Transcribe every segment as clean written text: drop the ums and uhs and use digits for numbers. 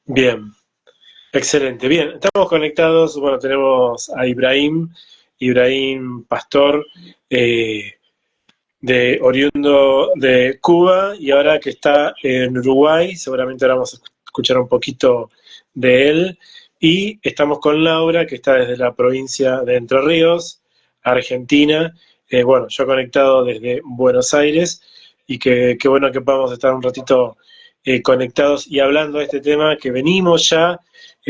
Bien, excelente. Bien, estamos conectados. Bueno, tenemos a Ibrahim Pastor, eh, de oriundo de Cuba y ahora que está en Uruguay. Seguramente ahora vamos a escuchar un poquito de él. Y estamos con Laura, que está desde la provincia de Entre Ríos, Argentina. Bueno, yo conectado desde Buenos Aires y qué bueno que podamos estar un ratito conectados y hablando de este tema que venimos ya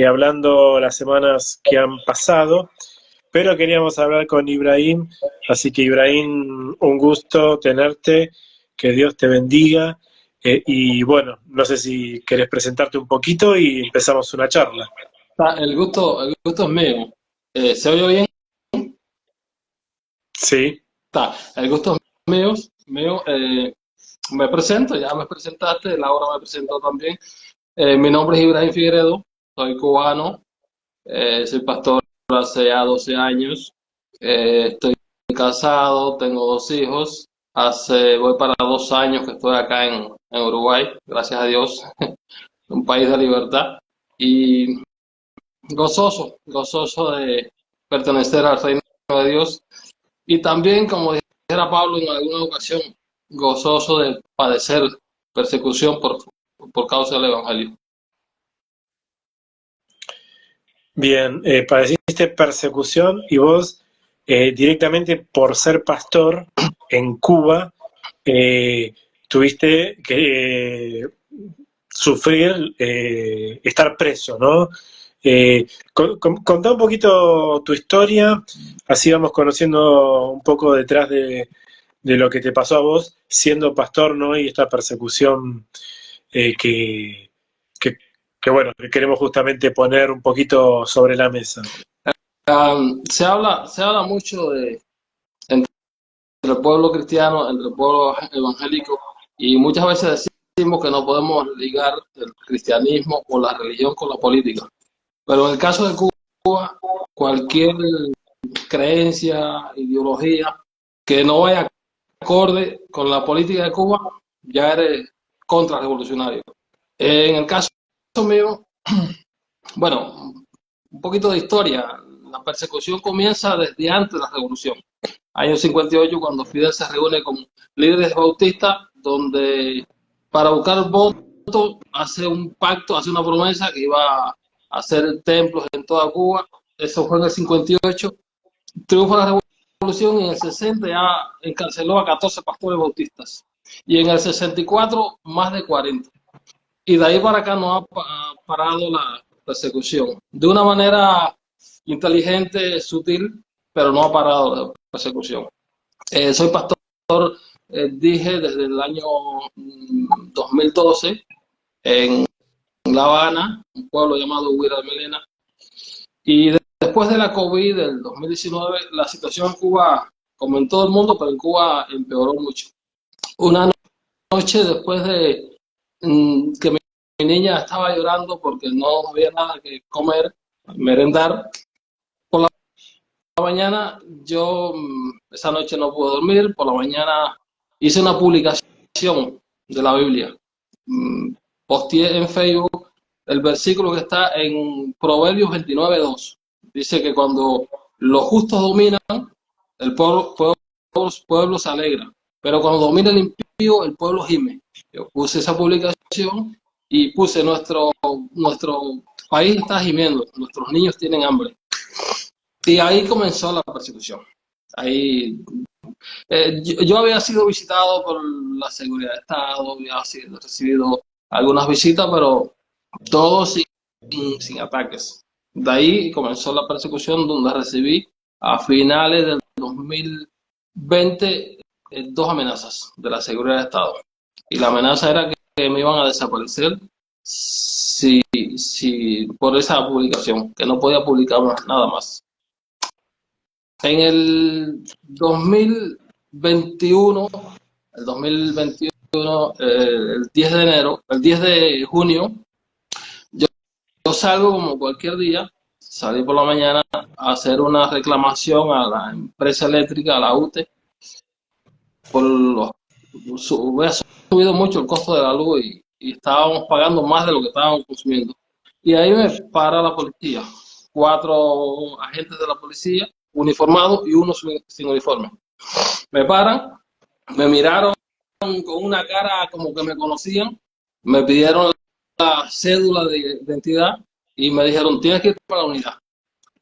hablando las semanas que han pasado, pero queríamos hablar con Ibrahim, así que Ibrahim, un gusto tenerte, que Dios te bendiga, y bueno, no sé si querés presentarte un poquito y empezamos una charla. El gusto es mío. ¿Se oye bien? Sí, El gusto es mío. Me presento, ya me presentaste, Laura me presentó también. Mi nombre es Ibrahim Figueredo, soy cubano, soy pastor hace ya 12 años. Estoy casado, tengo 2 hijos. Voy para 2 años que estoy acá en Uruguay, gracias a Dios, un país de libertad. Y gozoso de pertenecer al reino de Dios. Y también, como dijera Pablo en alguna ocasión, gozoso de padecer persecución por causa del Evangelio. bien, padeciste persecución y vos directamente por ser pastor en Cuba eh, tuviste que sufrir, estar preso, ¿no? Contá un poquito tu historia, así vamos conociendo un poco detrás de lo que te pasó a vos siendo pastor, ¿no? Y esta persecución eh, que, que, que, bueno, que queremos justamente poner un poquito sobre la mesa. Se habla mucho entre el pueblo cristiano, entre el pueblo evangélico, y muchas veces decimos que no podemos ligar el cristianismo o la religión con la política. Pero en el caso de Cuba, cualquier creencia, ideología que no vaya acorde con la política de Cuba, ya eres contrarrevolucionario. En el caso mío, bueno, un poquito de historia. La persecución comienza desde antes de la revolución. Año 58, cuando Fidel se reúne con líderes bautistas, donde para buscar votos hace un pacto, hace una promesa que iba a hacer templos en toda Cuba. Eso fue en el 58. Triunfa la revolución y en el 60 ya encarceló a 14 pastores bautistas. Y en el 64 más de 40. Y de ahí para acá no ha parado la persecución. De una manera inteligente, sutil, pero no ha parado la persecución. Soy pastor, dije, desde el año 2012 en La Habana, un pueblo llamado Huira de Melena. Y después de la COVID del 2019, la situación en Cuba, como en todo el mundo, pero en Cuba empeoró mucho. Una noche después de que mi niña estaba llorando porque no había nada que comer, merendar, por la mañana yo esa noche no pude dormir, por la mañana hice una publicación de la Biblia. Mm, Posteé en Facebook el versículo que está en Proverbios 29:2. Dice que cuando los justos dominan, el pueblo se alegra, pero cuando domina el impío, el pueblo gime. Yo puse esa publicación y puse nuestro país está gimiendo, nuestros niños tienen hambre. Y ahí comenzó la persecución. Ahí, yo había sido visitado por la seguridad de Estado, recibido algunas visitas, pero todo sin ataques. De ahí comenzó la persecución donde recibí a finales del 2020 dos amenazas de la seguridad de Estado. Y la amenaza era que me iban a desaparecer si por esa publicación, que no podía publicar nada más. En el 2021, el 10 de enero, el 10 de junio, yo, yo salgo como cualquier día, salí por la mañana a hacer una reclamación a la empresa eléctrica, a la UTE, por había subido mucho el costo de la luz y estábamos pagando más de lo que estábamos consumiendo. y ahí me para la policía. 4 agentes de la policía, uniformados y uno sin uniforme. Me paran, me miraron con una cara como que me conocían, me pidieron la cédula de identidad y me dijeron, tienes que ir para la unidad.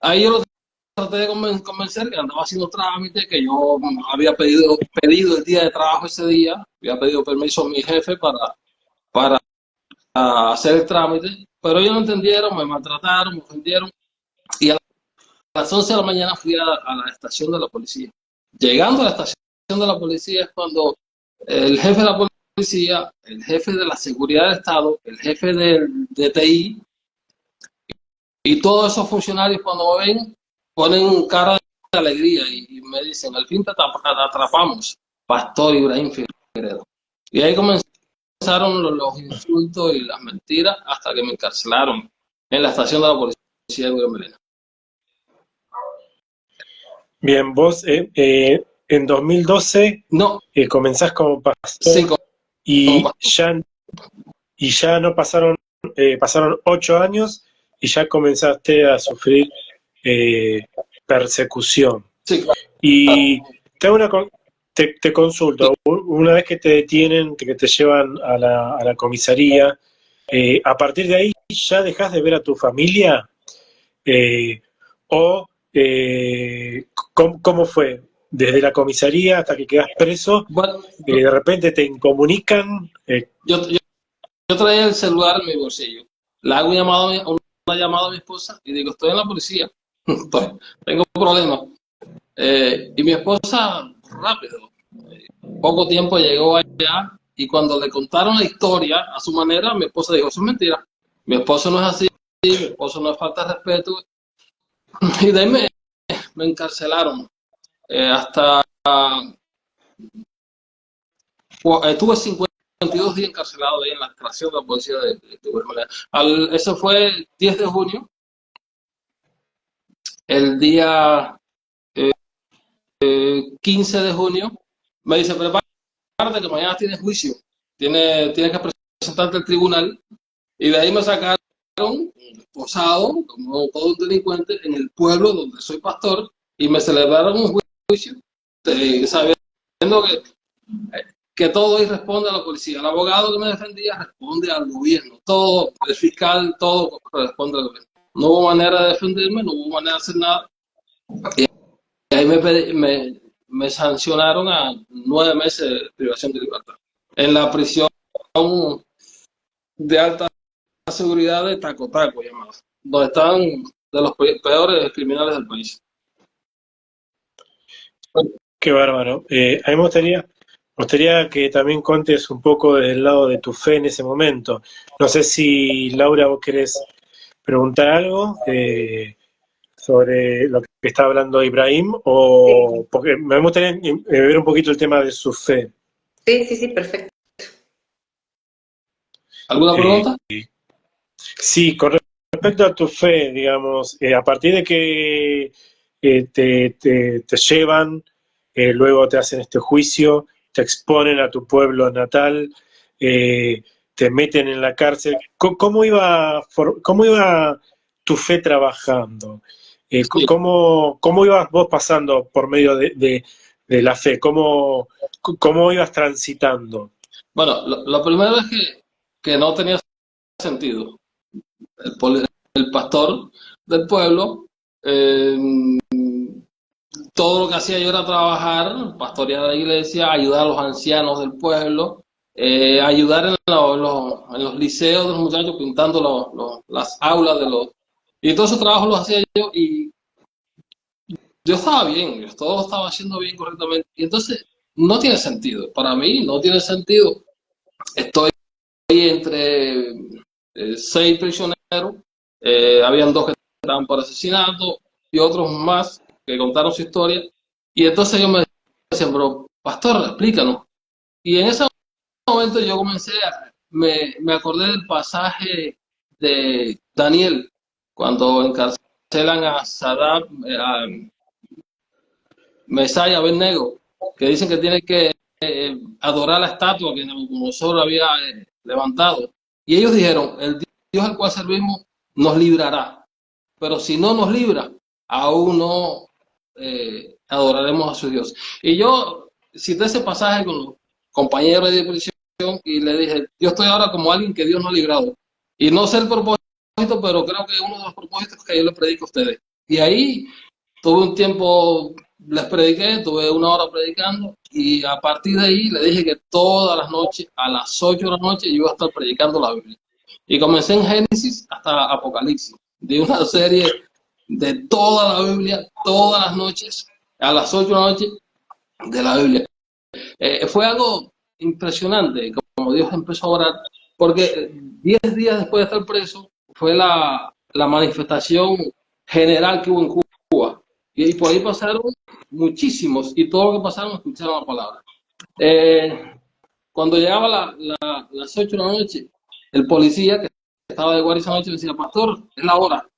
Ahí yo lo traté de convencer que andaba haciendo trámite, que yo había pedido el día de trabajo ese día, había pedido permiso a mi jefe para hacer el trámite, pero ellos no entendieron, me maltrataron, me ofendieron, y a las 11 de la mañana fui a la estación de la policía. Llegando a la estación de la policía es cuando el jefe de la policía, el jefe de la seguridad del Estado, el jefe del DTI y todos esos funcionarios cuando me ven ponen cara de alegría y me dicen, al fin te atrapamos, Pastor Ibrahim Figueredo. Y ahí comenzaron los insultos y las mentiras hasta que me encarcelaron en la estación de la policía de Melena. Bien, vos en 2012 No, comenzás como pastor sí, como y pastor. ya no pasaron 8 años y ya comenzaste a sufrir persecución. Sí, Y te consulto, una vez que te detienen, que te llevan a la comisaría, a partir de ahí ya dejas de ver a tu familia, o ¿cómo fue? Desde la comisaría hasta que quedas preso, bueno, de repente te incomunican. yo traía el celular en mi bolsillo. Le hago una llamada a mi esposa y digo, estoy en la policía, tengo un problema. Y mi esposa, rápido, poco tiempo llegó allá y cuando le contaron la historia a su manera, mi esposa dijo, eso es mentira. Mi esposo no es así, mi esposo no es falta de respeto. Y de ahí me encarcelaron. Hasta Estuve 52 días encarcelado ahí en la estación de la policía de Guatemala. Eso fue el 10 de junio. El día 15 de junio me dice, prepárate que mañana tienes juicio. Tienes que presentarte al tribunal. Y de ahí me sacaron posado como todo un delincuente en el pueblo donde soy pastor y me celebraron un juicio sabiendo que todo ahí responde a la policía. El abogado que me defendía responde al gobierno. Todo, el fiscal, todo responde al gobierno. No hubo manera de defenderme, no hubo manera de hacer nada. Y ahí me sancionaron a 9 meses de privación de libertad. En la prisión de alta seguridad de Taco Taco, llamado, donde están de los peores criminales del país. Qué bárbaro. A mí me gustaría que también contes un poco desde el lado de tu fe en ese momento. No sé si, Laura, vos querés preguntar algo sobre lo que está hablando Ibrahim, o porque me gustaría ver un poquito el tema de su fe. Sí, perfecto. ¿Alguna pregunta? Sí, con respecto a tu fe, digamos, a partir de que te llevan, luego te hacen este juicio, te exponen a tu pueblo natal, te meten en la cárcel. ¿Cómo iba tu fe trabajando? Sí. ¿Cómo ibas vos pasando por medio de la fe? ¿Cómo ibas transitando? Bueno, lo primero es que no tenía sentido. El pastor del pueblo, eh, todo lo que hacía yo era trabajar, pastorear la iglesia, ayudar a los ancianos del pueblo, ayudar en los liceos de los muchachos pintando las aulas de los... Y todo ese trabajo lo hacía yo y yo estaba bien, todo estaba haciendo bien correctamente. Y entonces no tiene sentido, para mí no tiene sentido. Estoy entre 6 prisioneros, habían 2 que estaban por asesinato y otros más que contaron su historia. Y entonces yo me decía, pero pastor, explícanos. Y en ese momento yo me acordé del pasaje de Daniel, cuando encarcelan a Saddam, a Mesaya Abednego, que dicen que tiene que adorar la estatua que Nabucodonosor había levantado. Y ellos dijeron, el Dios al cual servimos nos librará. Pero si no nos libra, aún no adoraremos a su Dios. Y yo cité ese pasaje con los compañeros de prisión y le dije, yo estoy ahora como alguien que Dios no ha librado. Y no sé el propósito, pero creo que uno de los propósitos que yo les predico a ustedes. Y ahí tuve un tiempo, les prediqué, tuve una hora predicando y a partir de ahí le dije que todas las noches, a las 8 de la noche, yo iba a estar predicando la Biblia. Y comencé en Génesis hasta Apocalipsis, de una serie de toda la Biblia, todas las noches, a las 8 de la noche, de la Biblia. Fue algo impresionante, como Dios empezó a orar, porque 10 días después de estar preso, fue la manifestación general que hubo en Cuba. Y por ahí pasaron muchísimos, y todos los que pasaron escucharon la palabra. Cuando llegaba las 8 de la noche, el policía que estaba de guardia esa noche me decía, pastor, es la hora,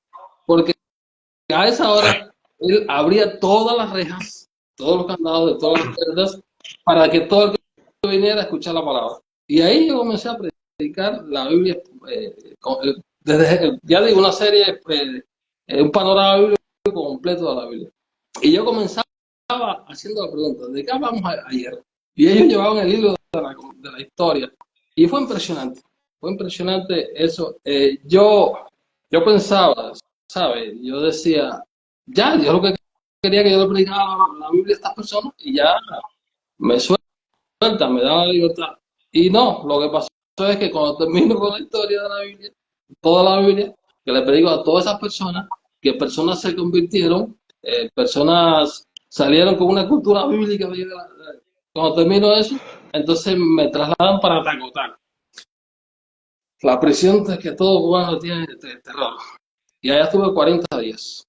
porque a esa hora él abría todas las rejas, todos los candados de todas las puertas, para que todo el que viniera a escuchar la palabra. Y ahí yo comencé a predicar la Biblia, desde, ya digo, una serie, un panorama bíblico completo de la Biblia. Y yo comenzaba haciendo la pregunta, ¿de qué hablamos ayer? Y ellos llevaban el hilo de la historia. Y fue impresionante eso. Yo pensaba, ¿sabes? Yo decía, ya, yo lo que quería que yo le predicara la Biblia a estas personas y ya me sueltan, me dan la libertad. Y no, lo que pasó es que cuando termino con la historia de la Biblia, toda la Biblia, que le predico a todas esas personas, que personas se convirtieron, personas salieron con una cultura bíblica. Cuando termino eso, entonces me trasladan para Tacotá, la prisión que todo cubano tiene de terror. Y allá estuve 40 días.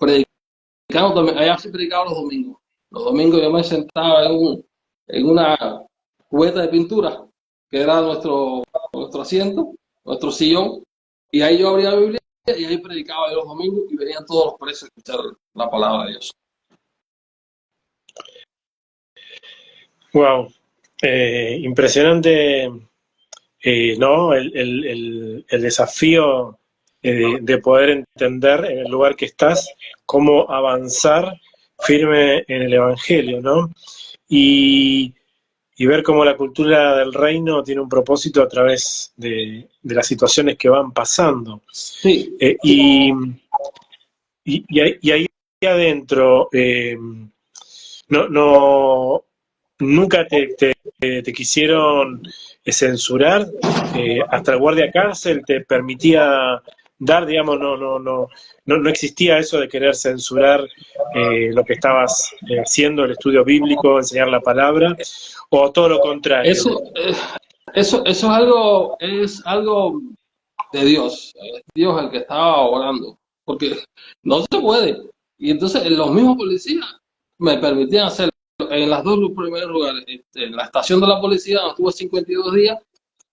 Predicando también, allá sí predicaba los domingos. Los domingos yo me sentaba en una cubeta de pintura, que era nuestro asiento, nuestro sillón, y ahí yo abría la Biblia y ahí predicaba yo los domingos y venían todos los presos a escuchar la palabra de Dios. Wow, impresionante, ¿no? El desafío de poder entender en el lugar que estás cómo avanzar firme en el Evangelio, ¿no? Y, y ver cómo la cultura del reino tiene un propósito a través de las situaciones que van pasando. Sí, Y ahí adentro, no, nunca te quisieron censurar, hasta el guardia cárcel te permitía dar, digamos, no existía eso de querer censurar lo que estabas haciendo, el estudio bíblico, enseñar la palabra, o todo lo contrario. eso es algo de Dios. Es Dios el que estaba orando, porque no se puede. Y entonces los mismos policías me permitían hacerlo en las dos primeros lugares. En la estación de la policía donde estuve 52 días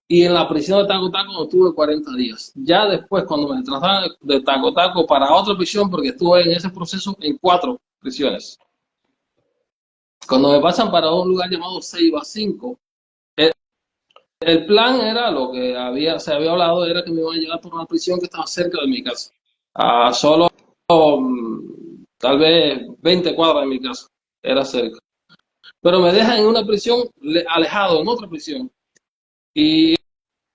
y en la prisión de Taco Taco donde estuve 40 días. Ya después, cuando me trasladan de Taco Taco para otra prisión, porque estuve en ese proceso en 4 prisiones. Cuando me pasan para un lugar llamado Ceiba 5, el plan era lo que se había hablado, era que me iban a llevar por una prisión que estaba cerca de mi casa, a solo tal vez 20 cuadras de mi casa, era cerca. Pero me dejan en una prisión alejado, en otra prisión. Y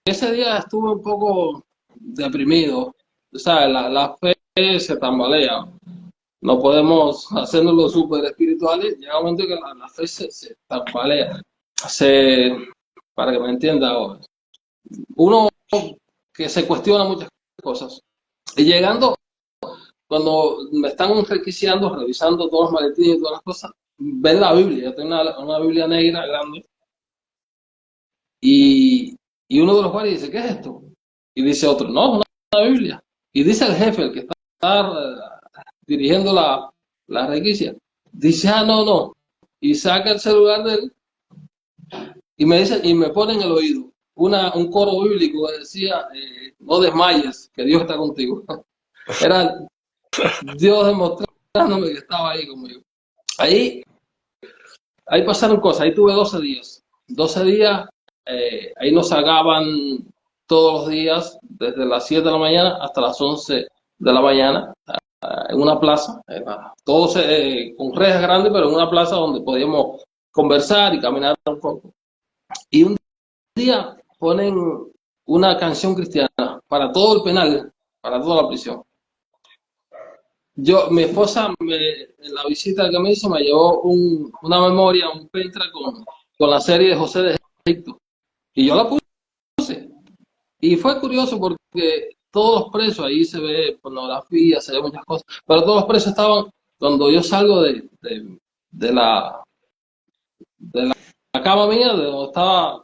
ese día estuve un poco deprimido. O sea, la fe se tambalea. No podemos hacernos súper espirituales. Llega un momento que la fe se tambalea. Para que me entienda ahora, uno que se cuestiona muchas cosas. Y llegando, cuando me están requisando, revisando todos los maletines y todas las cosas, ven la Biblia. Yo tengo una Biblia negra grande. Y uno de los guardias dice, ¿qué es esto? Y dice otro, no, es una Biblia. Y dice el jefe, el que está dirigiendo la requisia, dice, no. Y saca el celular de él y me dice, y me pone en el oído un coro bíblico que decía, no desmayes, que Dios está contigo. Era Dios demostrándome que estaba ahí conmigo. Ahí pasaron cosas, ahí tuve 12 días. 12 días, ahí nos sacaban todos los días, desde las 7 de la mañana hasta las 11 de la mañana, en una plaza, todos con rejas grandes, pero en una plaza donde podíamos conversar y caminar un poco. Y un día ponen una canción cristiana para todo el penal, para toda la prisión. Mi esposa, en la visita que me hizo, me llevó una memoria, un Petra con la serie de José de Egipto. Y yo la puse. Y fue curioso porque todos los presos, ahí se ve pornografía, se ve muchas cosas, pero todos los presos estaban, cuando yo salgo de la cama mía, de donde estaba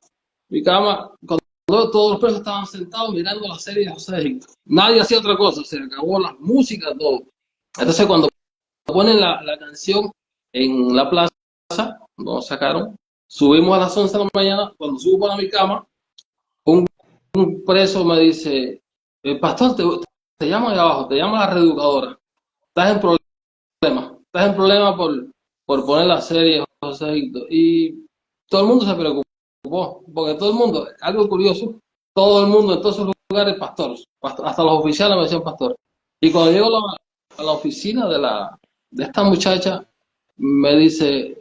mi cama, cuando todos los presos estaban sentados mirando la serie de José de Egipto. Nadie hacía otra cosa, se acabó la música, todo. Entonces cuando ponen la canción en la plaza, nos sacaron, subimos a las 11 de la mañana, cuando subo para mi cama, un preso me dice, pastor, te llamo de abajo, te llama la reeducadora, estás en problema por poner la serie José Hito. Y todo el mundo se preocupó, porque todo el mundo, algo curioso, todo el mundo en todos esos lugares, pastor, hasta los oficiales me decían pastor. Y cuando llego a la oficina de esta muchacha, me dice,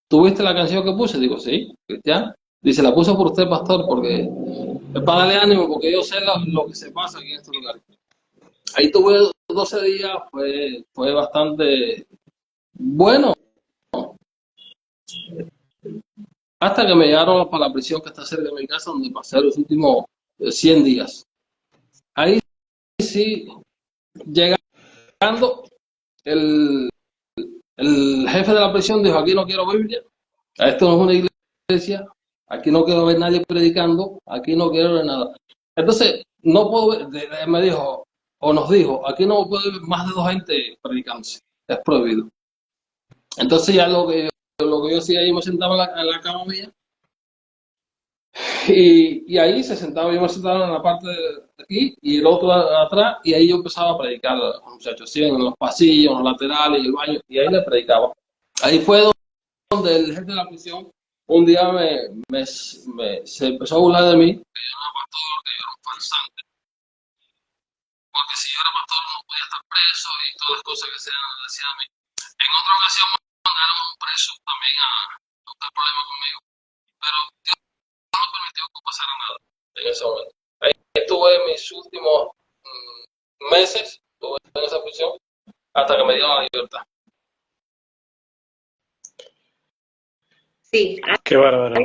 ¿tuviste la canción que puse? Digo, sí, Cristian. Dice, la puse por usted, pastor, porque es para darle ánimo, porque yo sé lo que se pasa aquí en este lugar. Ahí tuve 12 días, fue bastante bueno, hasta que me llevaron para la prisión que está cerca de mi casa, donde pasé los últimos 100 días. Ahí sí, llegando, el jefe de la prisión dijo, aquí no quiero Biblia, esto no es una iglesia, aquí no quiero ver nadie predicando, aquí no quiero ver nada. Entonces, no puedo ver, me dijo, o nos dijo, aquí no puede haber más de 2 gente predicándose, es prohibido. Entonces ya lo que yo hacía ahí, me sentaba en la cama mía, y ahí yo me sentaba en la parte de aquí y el otro atrás, y ahí yo empezaba a predicar a los muchachos, así, en los pasillos, en los laterales, y el baño, y ahí les predicaba. Ahí fue donde el jefe de la prisión un día se empezó a burlar de mí, que yo no era pastor, que yo era un farsante, porque si yo era pastor no podía estar preso y todas las cosas que se decían a mí. En otra ocasión me mandaron a un preso también a buscar problemas conmigo, pero Dios no permitió que pasara nada en ese momento. Ahí estuve mis últimos meses, estuve en esa prisión, hasta que me dieron la libertad. Sí, Qué bárbaro.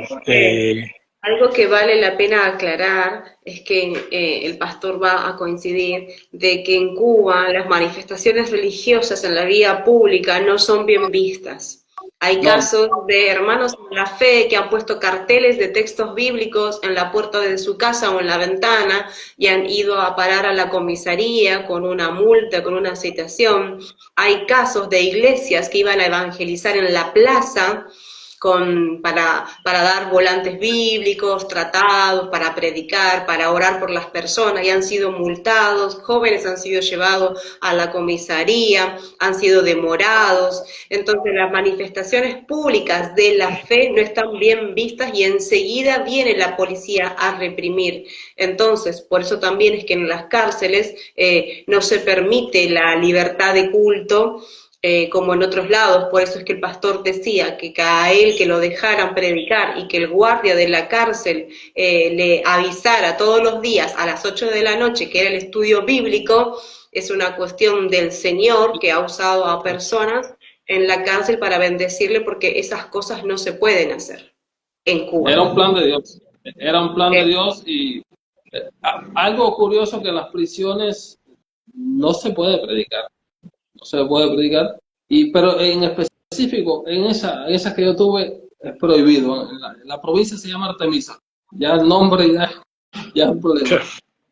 algo que vale la pena aclarar es que el pastor va a coincidir de que en Cuba las manifestaciones religiosas en la vía pública no son bien vistas. Hay casos de hermanos en la fe que han puesto carteles de textos bíblicos en la puerta de su casa o en la ventana y han ido a parar a la comisaría con una multa, con una citación. Hay casos de iglesias que iban a evangelizar en la plaza para dar volantes bíblicos, tratados, para predicar, para orar por las personas, y han sido multados, jóvenes han sido llevados a la comisaría, han sido demorados. Entonces las manifestaciones públicas de la fe no están bien vistas y enseguida viene la policía a reprimir. Entonces, por eso también es que en las cárceles no se permite la libertad de culto, como en otros lados. Por eso es que el pastor decía que a él que lo dejaran predicar y que el guardia de la cárcel le avisara todos los días a las 8 de la noche que era el estudio bíblico, es una cuestión del Señor que ha usado a personas en la cárcel para bendecirle, porque esas cosas no se pueden hacer en Cuba. Era un plan de Dios, y algo curioso que en las prisiones no se puede predicar. Pero en específico, en esa que yo tuve, es prohibido. En la provincia se llama Artemisa. Ya el nombre ya es un problema.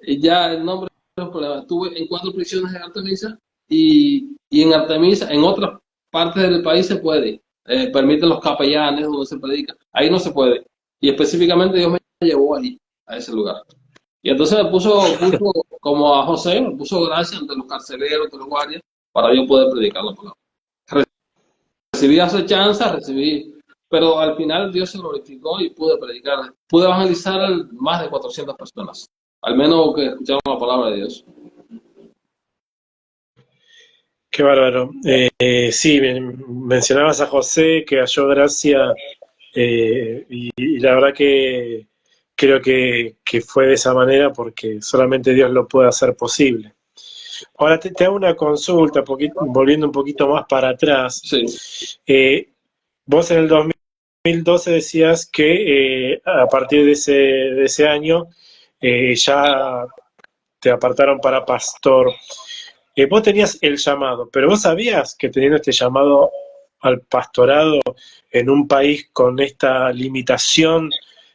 Ya el nombre es un problema. Estuve en 4 prisiones en Artemisa y en Artemisa, en otras partes del país se puede. Permiten los capellanes donde se predica. Ahí no se puede. Y específicamente Dios me llevó ahí, a ese lugar. Y entonces me puso como a José, me puso gracia ante los carceleros, ante los guardias, para yo poder predicar la palabra. Recibí acechanza, recibí pero al final Dios se glorificó y pude predicar, pude evangelizar a más de 400 personas, al menos que escucharon la palabra de Dios. Qué bárbaro. Sí, mencionabas a José que halló gracia y la verdad que creo que fue de esa manera porque solamente Dios lo puede hacer posible. Ahora te hago una consulta, volviendo un poquito más para atrás. Sí, Vos en el 2012 decías que a partir de ese año ya te apartaron para pastor. Vos tenías el llamado, pero vos sabías que teniendo este llamado al pastorado en un país con esta limitación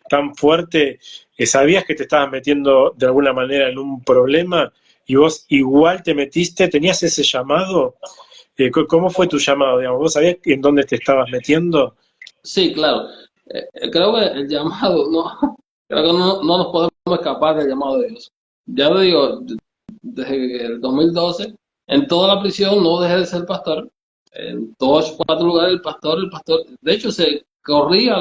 tan fuerte, sabías que te estabas metiendo de alguna manera en un problema y vos igual te metiste, tenías ese llamado. ¿Cómo fue tu llamado? Digamos? ¿Vos sabías en dónde te estabas metiendo? sí, claro. Creo que el llamado, no, creo que no nos podemos escapar del llamado de Dios. Ya lo digo, desde el 2012, en toda la prisión no dejé de ser pastor. En todos los 4 lugares el pastor, de hecho se corría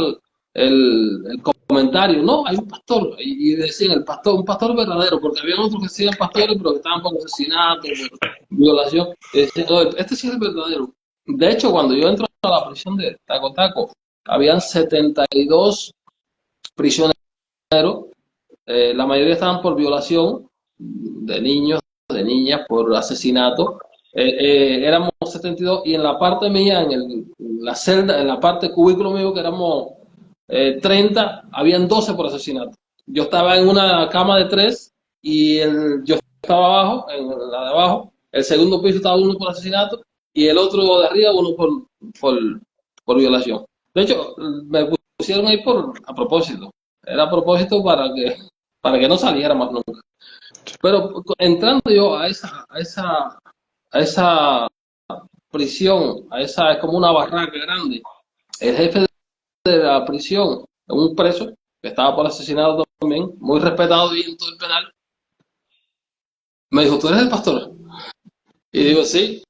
el comentario, no, hay un pastor, y decían el pastor, un pastor verdadero, porque había otros que decían pastores, pero que estaban por asesinato, por violación, y decían, no, este sí es el verdadero. De hecho, cuando yo entro a la prisión de Taco Taco, habían 72 prisioneros, la mayoría estaban por violación de niños, de niñas, por asesinato. Éramos 72 y en la parte mía, la celda, en la parte cubículo mío, que éramos 30, habían 12 por asesinato. Yo estaba en una cama de 3 y yo estaba abajo, en la de abajo, el segundo piso estaba uno por asesinato y el otro de arriba uno por, por violación. De hecho, me pusieron ahí a propósito. Era a propósito para que no saliera más nunca. Pero entrando yo a esa prisión, es como una barraca grande, el jefe de la prisión, un preso que estaba por asesinato también, muy respetado y en todo el penal, me dijo, ¿tú eres el pastor? Y digo, sí.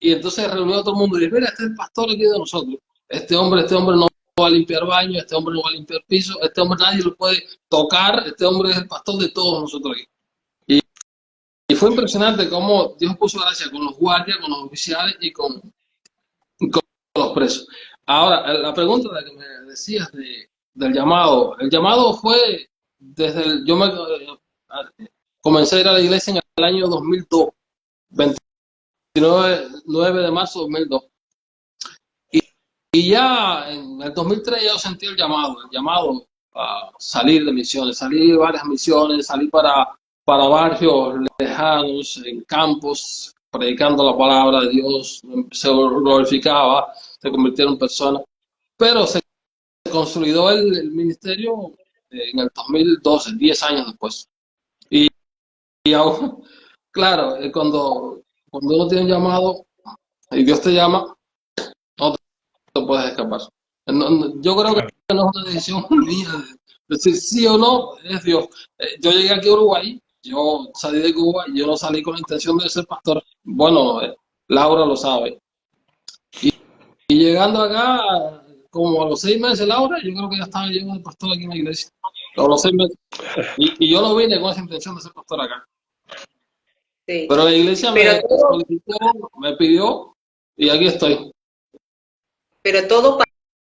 Y entonces reunió a todo el mundo y dice, mira, este es el pastor aquí de nosotros. Este hombre no va a limpiar baños, este hombre no va a limpiar pisos, este hombre nadie lo puede tocar, este hombre es el pastor de todos nosotros aquí. Y fue impresionante cómo Dios puso gracia con los guardias, con los oficiales y con los presos. Ahora, la pregunta de que me decías del llamado. El llamado fue yo comencé a ir a la iglesia en el año 2002, 29 9 de marzo de 2002. Y ya en el 2003 yo sentí el llamado a salir de misiones, salí de varias misiones, salí para barrios lejanos, en campos, predicando la palabra de Dios, se glorificaba, se convirtieron en personas, pero se consolidó el ministerio en el 2012, 10 años después. Y aún, claro, cuando uno tiene un llamado y Dios te llama, no te puedes escapar. Yo creo que no es una decisión mía de decir sí o no, es Dios. Yo llegué aquí a Uruguay, yo salí de Cuba, yo no salí con la intención de ser pastor. Bueno, Laura lo sabe. Y llegando acá, como a los 6 meses, Laura, yo creo que ya estaba llegando el pastor aquí en la iglesia. A los 6 meses. Y yo no vine con esa intención de ser pastor acá. Sí. Pero la iglesia me solicitó, me pidió, y aquí estoy. Pero todo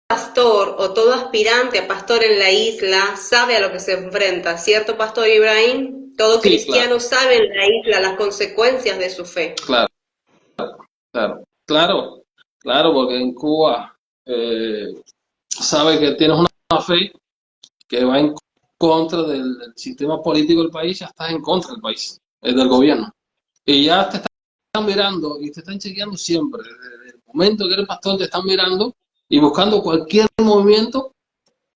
pastor o todo aspirante a pastor en la isla sabe a lo que se enfrenta, ¿cierto, Pastor Ibrahim? Todo Sí, cristiano sabe en la isla las consecuencias de su fe. claro, claro, porque en Cuba sabe que tienes una fe que va en contra del sistema político del país, ya estás en contra del país, del gobierno. Y ya te están mirando y te están chequeando siempre. Desde el momento que eres pastor te están mirando y buscando cualquier movimiento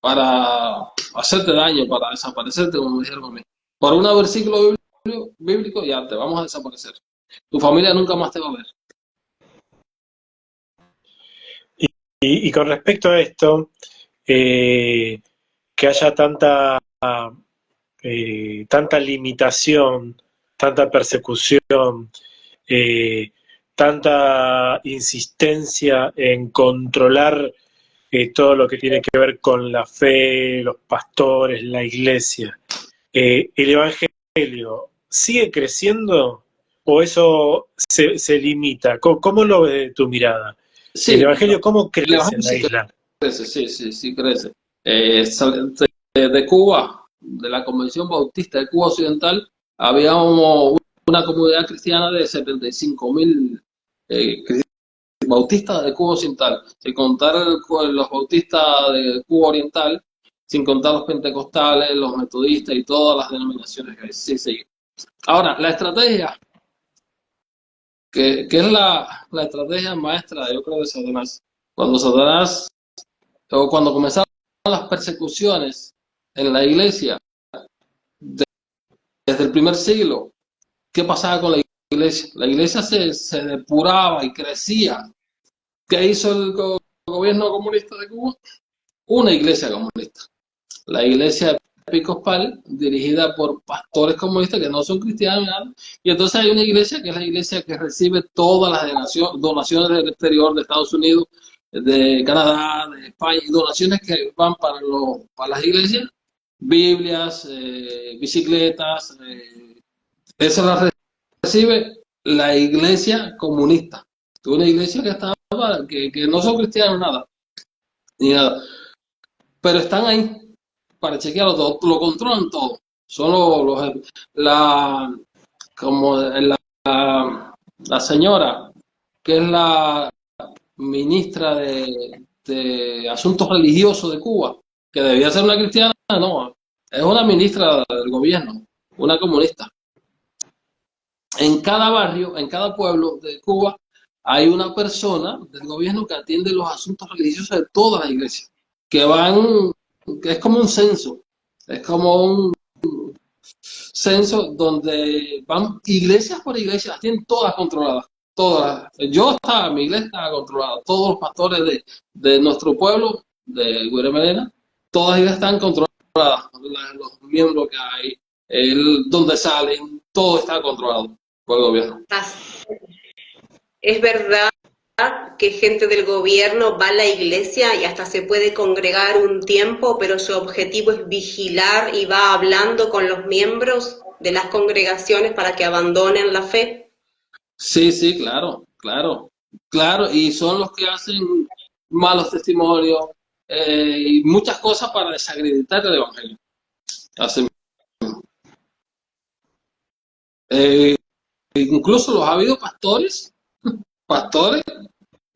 para hacerte daño, para desaparecerte, como me dijeron a mí. Por un versículo bíblico ya te vamos a desaparecer. Tu familia nunca más te va a ver. Y con respecto a esto, que haya tanta limitación, tanta persecución, eh, tanta insistencia en controlar todo lo que tiene que ver con la fe, los pastores, la iglesia. ¿El Evangelio sigue creciendo o eso se limita? ¿Cómo lo ves de tu mirada? ¿El Sí, Evangelio cómo el crece Evangelio en la sí isla? crece, sí crece. De Cuba, de la Convención Bautista de Cuba Occidental, había una comunidad cristiana de 75.000 bautistas de Cuba Occidental, sin contar los bautistas de Cuba Oriental, sin contar los pentecostales, los metodistas y todas las denominaciones que hay. Sí, sí. Ahora, la estrategia, que es la estrategia maestra, yo creo, de Satanás. Satanás, o cuando comenzaron las persecuciones en la iglesia, desde el primer siglo, ¿qué pasaba con la iglesia? La iglesia se depuraba y crecía. ¿Qué hizo el gobierno comunista de Cuba? Una iglesia comunista. La iglesia episcopal, dirigida por pastores comunistas que no son cristianos, nada. Y entonces hay una iglesia que es la iglesia que recibe todas las donaciones del exterior, de Estados Unidos, de Canadá, de España, y donaciones que van para las iglesias, Biblias, bicicletas, eso las recibe la iglesia comunista. Una iglesia que no son cristianos nada, ni nada, pero están ahí para chequearlo todo, lo controlan todo. Son la, como la señora, que es la ministra de Asuntos Religiosos de Cuba, que debía ser una cristiana, no, es una ministra del gobierno, una comunista. En cada barrio, en cada pueblo de Cuba, hay una persona del gobierno que atiende los asuntos religiosos de todas las iglesias, que que es como un censo, es como un censo donde van iglesias por iglesias, las tienen todas controladas, todas. Mi iglesia estaba controlada, todos los pastores de nuestro pueblo, de Guaremelena, todas ellas están controladas, los miembros que hay, donde salen, todo está controlado por el gobierno. Es verdad que gente del gobierno va a la iglesia y hasta se puede congregar un tiempo, pero su objetivo es vigilar y va hablando con los miembros de las congregaciones para que abandonen la fe. Sí, claro, y son los que hacen malos testimonios y muchas cosas para desacreditar el evangelio. Hacen, incluso los ha habido pastores,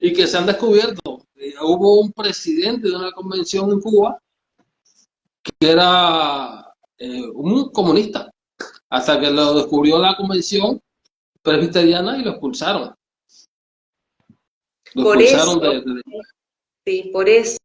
y que se han descubierto. Hubo un presidente de una convención en Cuba que era un comunista, hasta que lo descubrió la convención presbiteriana y lo expulsaron. Lo Por expulsaron eso, sí, por eso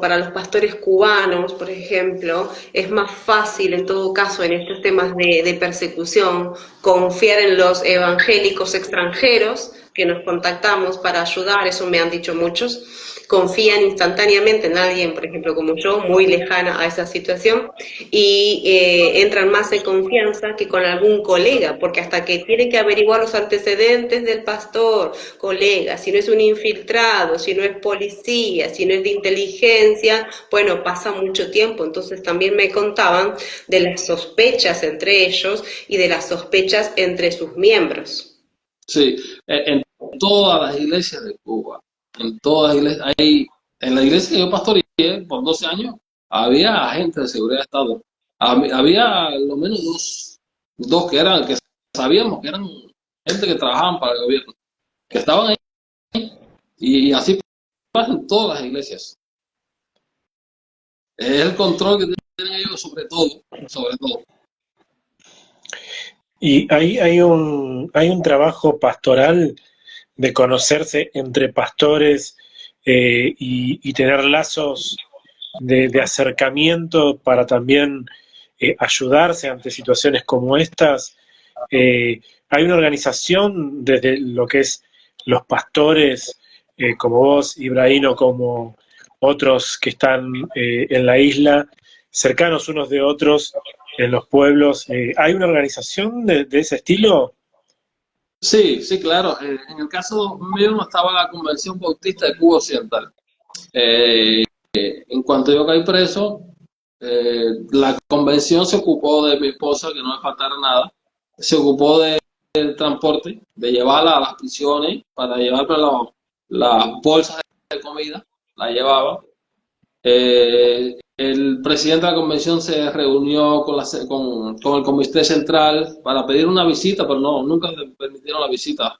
para los pastores cubanos, por ejemplo, es más fácil en todo caso en estos temas de persecución confiar en los evangélicos extranjeros que nos contactamos para ayudar, eso me han dicho muchos, confían instantáneamente en alguien, por ejemplo, como yo, muy lejana a esa situación, y entran más en confianza que con algún colega, porque hasta que tienen que averiguar los antecedentes del pastor, colega, si no es un infiltrado, si no es policía, si no es de inteligencia, bueno, pasa mucho tiempo. Entonces también me contaban de las sospechas entre ellos y de las sospechas entre sus miembros. Sí, en todas las iglesias de Cuba, en todas las iglesias, en la iglesia que yo pastoreé por 12 años, había agentes de seguridad de Estado. Había lo menos dos que sabíamos que eran gente que trabajaban para el gobierno, que estaban ahí, y así pasa en todas las iglesias. Es el control que tienen ellos sobre todo, sobre todo. Y hay un trabajo pastoral de conocerse entre pastores y tener lazos de acercamiento para también ayudarse ante situaciones como estas. Hay una organización desde lo que es los pastores, como vos, Ibrahim, o como otros que están en la isla, cercanos unos de otros en los pueblos. ¿Hay una organización de ese estilo? Sí, claro. En el caso mío no estaba la Convención Bautista de Cuba Occidental. En cuanto yo caí preso, la convención se ocupó de mi esposa, que no me faltara nada, se ocupó del transporte, de llevarla a las prisiones para llevarme las bolsas de comida, la llevaba. El presidente de la convención se reunió con el comité central para pedir una visita, pero no, nunca le permitieron la visita,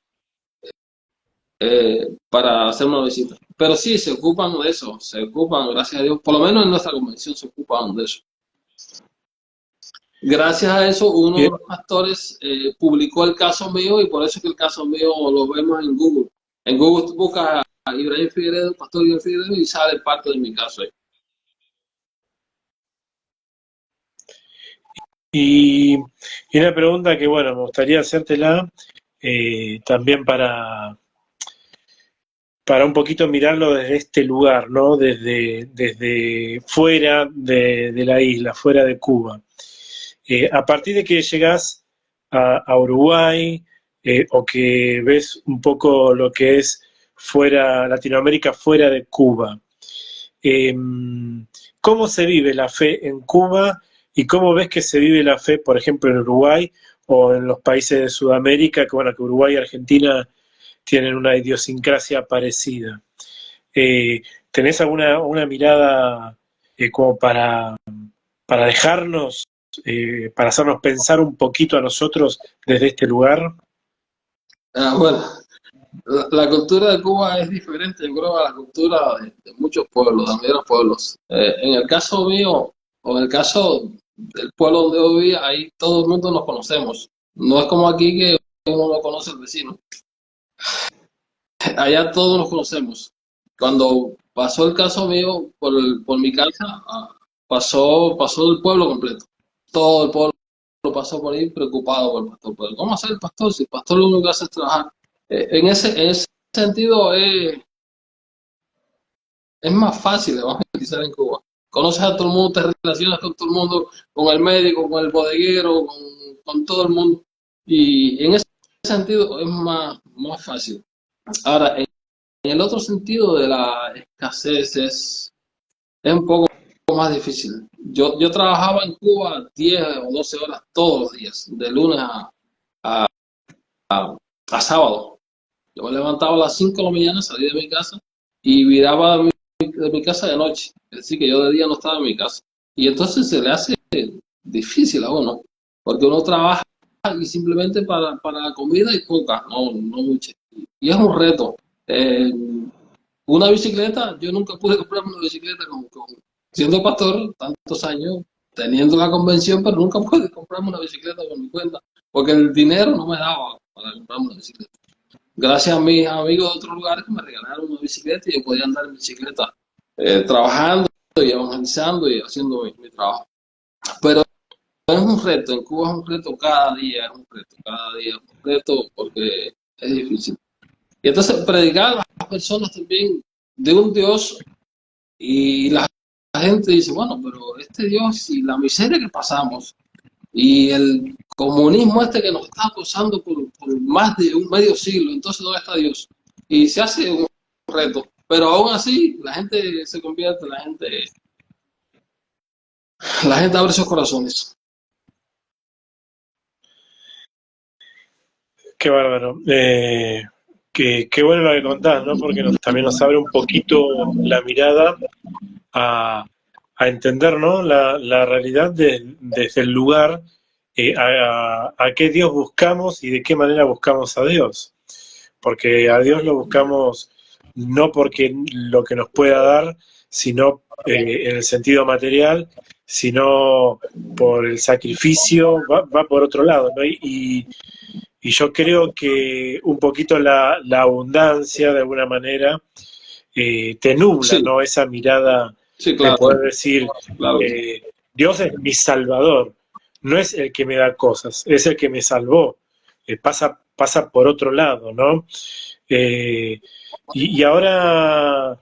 para hacer una visita. Pero sí, se ocupan de eso, se ocupan, gracias a Dios, por lo menos en nuestra convención se ocupan de eso. Gracias a eso, uno de Bien. los pastores publicó el caso mío, y por eso es que el caso mío lo vemos en Google. En Google tú buscas a Ibrahim Figueredo, pastor Ibrahim Figueredo, y sale parte de mi caso ahí. Y, y una pregunta que, bueno, me gustaría hacértela también para un poquito mirarlo desde este lugar, ¿no? Desde fuera de la isla, fuera de Cuba. A partir de que llegás a Uruguay, o que ves un poco lo que es fuera, Latinoamérica fuera de Cuba, eh, ¿cómo se vive la fe en Cuba y cómo ves que se vive la fe, por ejemplo, en Uruguay o en los países de Sudamérica, que bueno, que Uruguay y Argentina tienen una idiosincrasia parecida? Eh, ¿Tenés alguna una mirada como para dejarnos, para hacernos pensar un poquito a nosotros desde este lugar? Bueno, la cultura de Cuba es diferente, yo creo, a la cultura de muchos pueblos, de varios pueblos. En el caso mío, o en el caso del pueblo donde yo vivía, ahí todo el mundo nos conocemos. No es como aquí que uno no conoce al vecino. Allá todos nos conocemos. Cuando pasó el caso mío por mi casa, pasó el pueblo completo. Todo el pueblo pasó por ahí preocupado por el pastor. Pero ¿cómo hacer el pastor si el pastor lo único que hace es trabajar? En ese sentido es más fácil evangelizar en Cuba. Conoces a todo el mundo, te relacionas con todo el mundo, con el médico, con el bodeguero, con todo el mundo. Y en ese sentido es más fácil. Ahora, en el otro sentido de la escasez es un poco más difícil. Yo trabajaba en Cuba 10 o 12 horas todos los días, de lunes a sábado. Yo me levantaba a las 5 de la mañana, salía de mi casa y viraba de mi casa de noche. Es decir, que yo de día no estaba en mi casa. Y entonces se le hace difícil a uno, porque uno trabaja y simplemente para la comida y poca, no mucha. Y es un reto. Una bicicleta, yo nunca pude comprarme una bicicleta siendo pastor tantos años, teniendo la convención, pero nunca pude comprarme una bicicleta por mi cuenta, porque el dinero no me daba para comprarme una bicicleta. Gracias a mis amigos de otros lugares que me regalaron una bicicleta y yo podía andar en bicicleta, trabajando y evangelizando y haciendo mi trabajo. Pero es un reto, en Cuba es un reto cada día, es un reto, cada día es un reto porque es difícil. Y entonces predicar a las personas también de un Dios, y la gente dice, bueno, pero este Dios y la miseria que pasamos y el comunismo este que nos está acosando por más de un medio siglo, entonces ¿dónde está Dios? Y se hace un reto, pero aún así la gente se convierte, la gente abre sus corazones. Qué bárbaro. Qué bueno lo que contás, ¿no? Porque también nos abre un poquito la mirada a entender, ¿no? La realidad desde el lugar, a qué Dios buscamos y de qué manera buscamos a Dios. Porque a Dios lo buscamos no porque lo que nos pueda dar, sino en el sentido material, sino por el sacrificio, va por otro lado, ¿no? Y yo creo que un poquito la abundancia, de alguna manera, te nubla, Sí, ¿no? Esa mirada sí, de claro, poder decir, claro. Dios es mi salvador, no es el que me da cosas, es el que me salvó. Pasa por otro lado, ¿no? Eh, y ahora,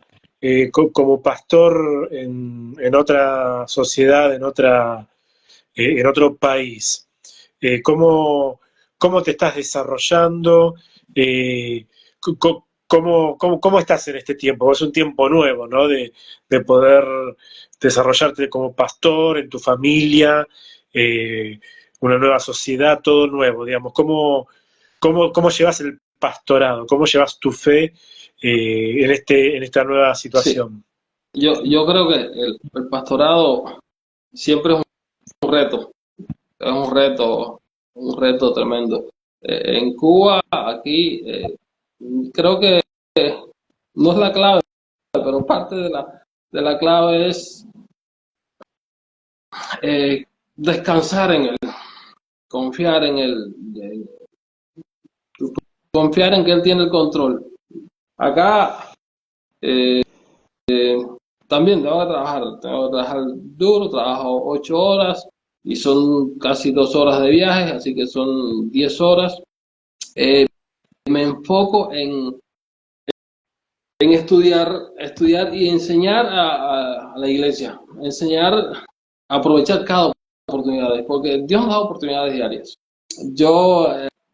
como pastor en otra sociedad, en otro país, ¿cómo te estás desarrollando? Eh, ¿Cómo estás en este tiempo? Es un tiempo nuevo, ¿no? De poder desarrollarte como pastor en tu familia, eh, una nueva sociedad, todo nuevo, digamos. ¿Cómo llevas el pastorado? ¿Cómo llevas tu fe en esta nueva Sí, situación? yo creo que el pastorado siempre es un reto, es un reto tremendo. En Cuba, aquí, creo que no es la clave, pero parte de la clave es eh, descansar en él, confiar en él, confiar en que él tiene el control. Acá también tengo que trabajar duro, trabajo 8 horas y son casi 2 horas de viaje, así que son 10 horas. Eh, Me enfoco en estudiar y enseñar a la iglesia, enseñar a aprovechar cada oportunidad, porque Dios nos da oportunidades diarias. Yo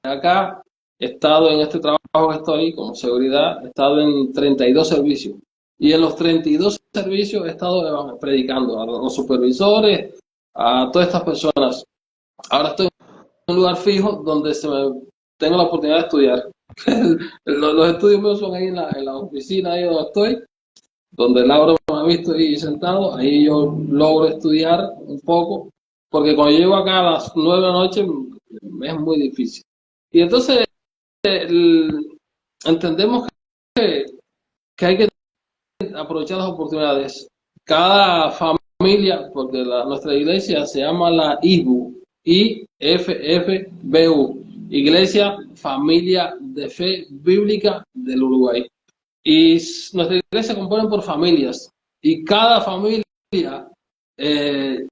acá he estado en este trabajo que estoy como seguridad, he estado en 32 servicios y en los 32 servicios he estado predicando a los supervisores, a todas estas personas. Ahora estoy en un lugar fijo donde tengo la oportunidad de estudiar. Los estudios míos son ahí en la oficina, ahí donde estoy, donde Laura me ha visto ahí sentado, ahí yo logro estudiar un poco, porque cuando llego acá a las 9 de la noche es muy difícil. Y entonces el- entendemos que hay que aprovechar las oportunidades. Cada familia, porque nuestra iglesia se llama la IFBU, IFFBU, Iglesia Familia de Fe Bíblica del Uruguay. Y nuestra iglesia se compone por familias y cada familia eh,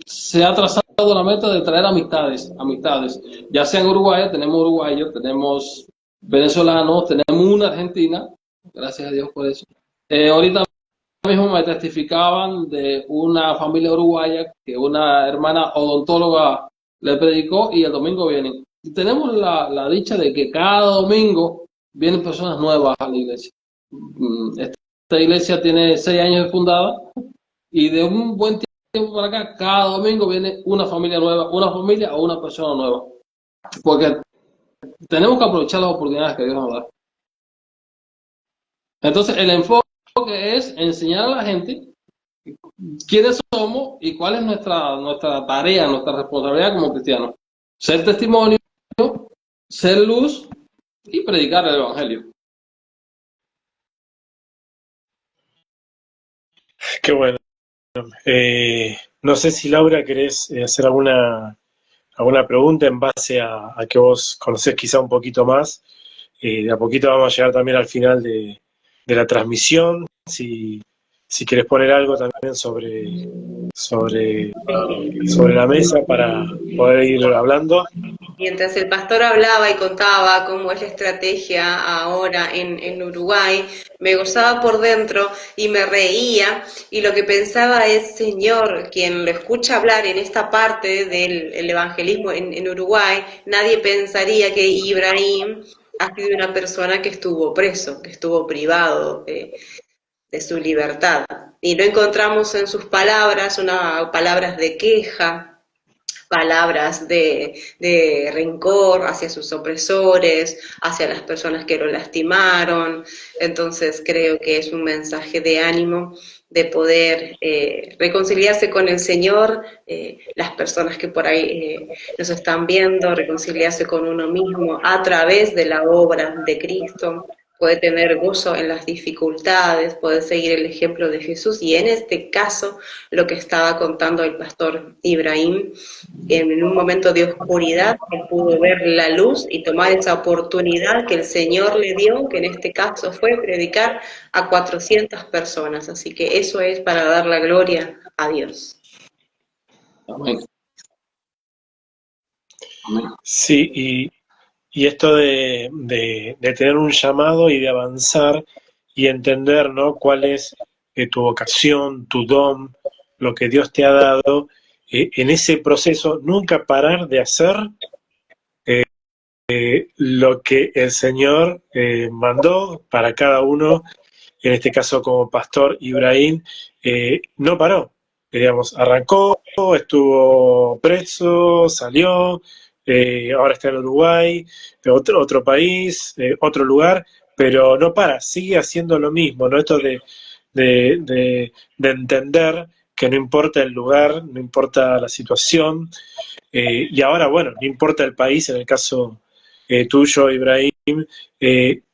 se ha trazado la meta de traer amistades. Ya sea en Uruguay, tenemos uruguayos, tenemos venezolanos, tenemos una argentina, gracias a Dios por eso. Ahorita mismo me testificaban de una familia uruguaya que una hermana odontóloga le predicó y el domingo vienen. Y tenemos la dicha de que cada domingo vienen personas nuevas a la iglesia. Esta iglesia tiene 6 años de fundada y de un buen tiempo para acá, cada domingo viene una familia nueva, una familia o una persona nueva. Porque tenemos que aprovechar las oportunidades que Dios nos da. Entonces, el enfoque es enseñar a la gente quiénes somos y cuál es nuestra tarea, nuestra responsabilidad como cristianos. Ser testimonio, ser luz y predicar el Evangelio. Qué bueno. No sé si Laura querés hacer alguna pregunta en base a que vos conocés quizá un poquito más. De a poquito vamos a llegar también al final de la transmisión. Si querés poner algo también sobre la mesa para poder ir hablando. Mientras el pastor hablaba y contaba cómo es la estrategia ahora en Uruguay, me gozaba por dentro y me reía y lo que pensaba es, Señor, quien lo escucha hablar en esta parte del evangelismo en Uruguay, nadie pensaría que Ibrahim ha sido una persona que estuvo preso, que estuvo privado de su libertad. Y no encontramos en sus palabras palabras de queja, palabras de rencor hacia sus opresores, hacia las personas que lo lastimaron. Entonces creo que es un mensaje de ánimo, de poder reconciliarse con el Señor, las personas que por ahí nos están viendo, reconciliarse con uno mismo a través de la obra de Cristo, puede tener gozo en las dificultades, puede seguir el ejemplo de Jesús y en este caso lo que estaba contando el pastor Ibrahim, en un momento de oscuridad, él pudo ver la luz y tomar esa oportunidad que el Señor le dio, que en este caso fue predicar a 400 personas. Así que eso es para dar la gloria a Dios. Amén. Amén. Sí, y esto de tener un llamado y de avanzar y entender, ¿no? Cuál es tu vocación, tu don, lo que Dios te ha dado, en ese proceso, nunca parar de hacer lo que el Señor mandó para cada uno, en este caso como pastor Ibrahim, no paró, digamos, arrancó, estuvo preso, salió, ahora está en Uruguay, otro país, otro lugar, pero no para, sigue haciendo lo mismo, ¿no? Esto de entender que no importa el lugar, no importa la situación, y ahora, bueno, no importa el país, en el caso tuyo, Ibrahim,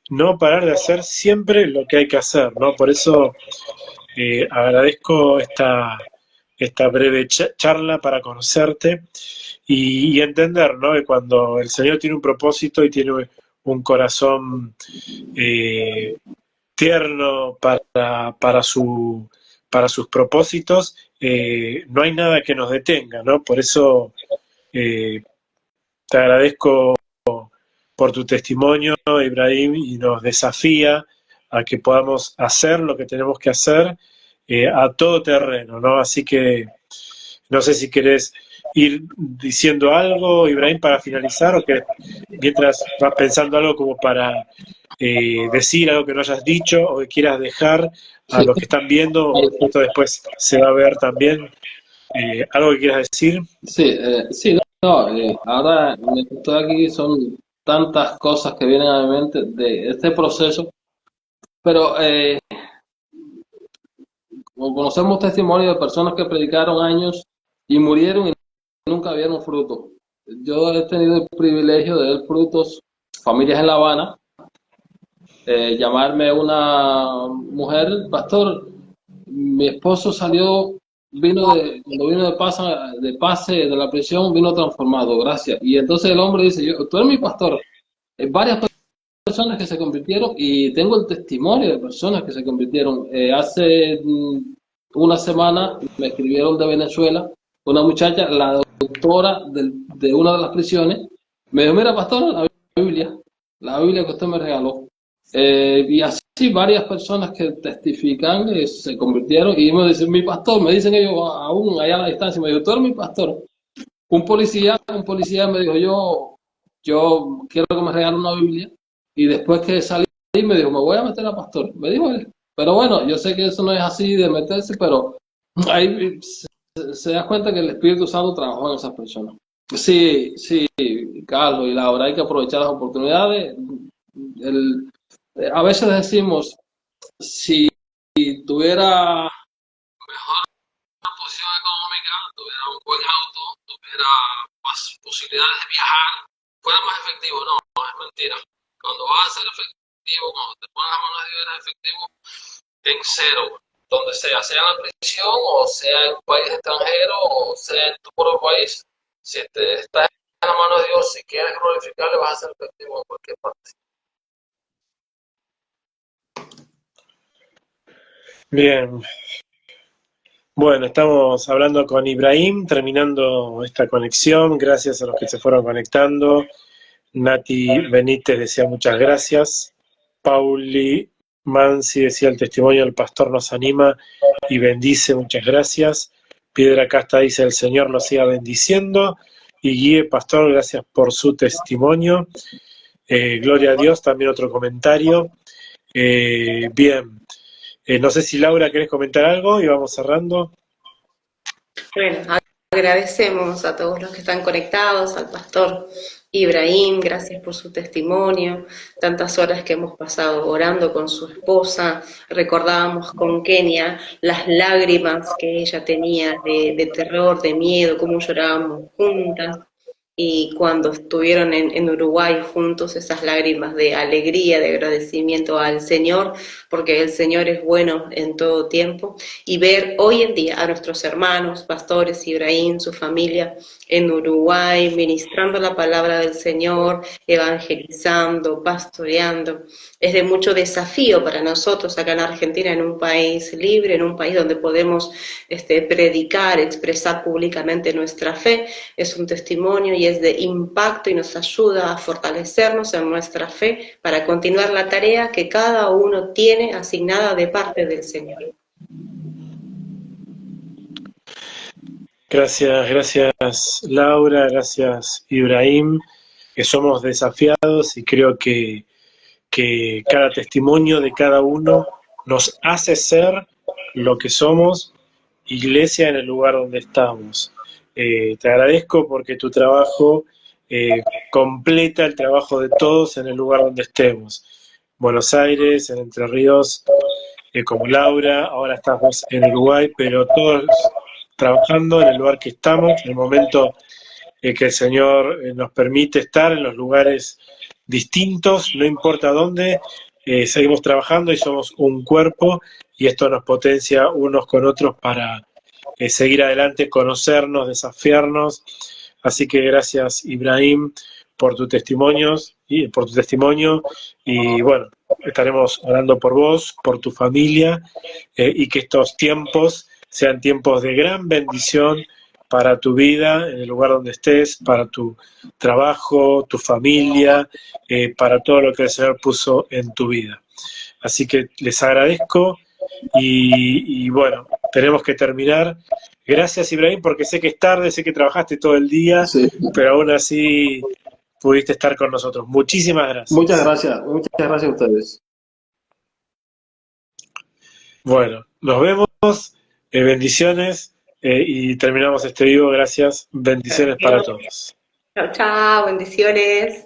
no parar de hacer siempre lo que hay que hacer, ¿no? Por eso agradezco esta breve charla para conocerte y entender, ¿no? Que cuando el Señor tiene un propósito y tiene un corazón eh, tierno para sus propósitos, no hay nada que nos detenga, ¿no? Por eso eh, te agradezco por tu testimonio, Ibrahim, y nos desafía a que podamos hacer lo que tenemos que hacer a todo terreno, ¿no? Así que no sé si querés ir diciendo algo, Ibrahim, para finalizar, o que mientras vas pensando algo como para decir algo que no hayas dicho o que quieras dejar a Sí, los que están viendo, esto después se va a ver también, algo que quieras decir. sí, no, ahora mientras estoy aquí son tantas cosas que vienen a mi mente de este proceso, pero conocemos testimonios de personas que predicaron años y murieron y nunca vieron fruto. Yo he tenido el privilegio de ver frutos, familias en La Habana, llamarme una mujer, pastor, mi esposo salió, cuando vino de pase de la prisión, vino transformado, gracias. Y entonces el hombre dice, tú eres mi pastor. Varias personas que se convirtieron y tengo el testimonio de personas que se convirtieron. Hace una semana me escribieron de Venezuela, una muchacha, la doctora de una de las prisiones, me dijo, mira, pastor, Biblia, la Biblia que usted me regaló. Y así varias personas que testifican se convirtieron y me dicen, mi pastor, me dicen ellos aún allá a la distancia, me dijo, tú eres mi pastor. Un policía me dijo, yo quiero que me regale una Biblia. Y después que salí, me dijo, me voy a meter a pastor. Me dijo él. Pero bueno, yo sé que eso no es así de meterse, pero ahí se da cuenta que el Espíritu Santo trabajó en esas personas. Sí, sí, Carlos y Laura, hay que aprovechar las oportunidades. El, a veces decimos, si tuviera posición económica, tuviera un buen auto, tuviera más posibilidades de viajar, fuera más efectivo. No, no es mentira. Cuando vas a ser efectivo, cuando te pones las manos de Dios, eres efectivo en cero, donde sea en la prisión, o sea en un país extranjero, o sea en tu propio país. Si te estás en la mano de Dios, si quieres glorificarle, vas a ser efectivo en cualquier parte. Bien, bueno, estamos hablando con Ibrahim, terminando esta conexión. Gracias a los que se fueron conectando. Nati Benítez decía muchas gracias. Pauli Mansi decía el testimonio del pastor nos anima y bendice, muchas gracias. Piedra Casta dice el Señor lo siga bendiciendo. Y Guille Pastor, gracias por su testimonio. Gloria a Dios, también otro comentario. Bien, no sé si Laura querés comentar algo y vamos cerrando. Bueno, agradecemos a todos los que están conectados, al pastor Ibrahim, gracias por su testimonio, tantas horas que hemos pasado orando con su esposa, recordábamos con Kenia las lágrimas que ella tenía de terror, de miedo, cómo llorábamos juntas, y cuando estuvieron en Uruguay juntos, esas lágrimas de alegría, de agradecimiento al Señor, porque el Señor es bueno en todo tiempo, y ver hoy en día a nuestros hermanos, pastores, Ibrahim, su familia en Uruguay, ministrando la palabra del Señor, evangelizando, pastoreando, es de mucho desafío para nosotros acá en Argentina, en un país libre, en un país donde podemos predicar, expresar públicamente nuestra fe. Es un testimonio y es de impacto y nos ayuda a fortalecernos en nuestra fe para continuar la tarea que cada uno tiene asignada de parte del Señor. Gracias Laura, gracias Ibrahim. somos desafiados y creo que cada testimonio de cada uno nos hace ser lo que somos, iglesia en el lugar donde estamos. Te agradezco porque tu trabajo completa el trabajo de todos en el lugar donde estemos. Buenos Aires, en Entre Ríos, como Laura, ahora estamos en Uruguay, pero todos trabajando en el lugar que estamos, en el momento que el Señor nos permite estar en los lugares distintos, no importa dónde, seguimos trabajando y somos un cuerpo y esto nos potencia unos con otros para seguir adelante, conocernos, desafiarnos. Así que gracias, Ibrahim, por tus testimonios y por tu testimonio. Y bueno, estaremos orando por vos, por tu familia, y que estos tiempos sean tiempos de gran bendición para tu vida, en el lugar donde estés, para tu trabajo, tu familia, para todo lo que el Señor puso en tu vida. Así que les agradezco y bueno, tenemos que terminar. Gracias, Ibrahim, porque sé que es tarde, sé que trabajaste todo el día, Sí. pero aún así pudiste estar con nosotros. Muchísimas gracias. Muchas gracias a ustedes. Bueno, nos vemos, bendiciones, y terminamos este vivo. Gracias, bendiciones para todos. Chao, chao, bendiciones.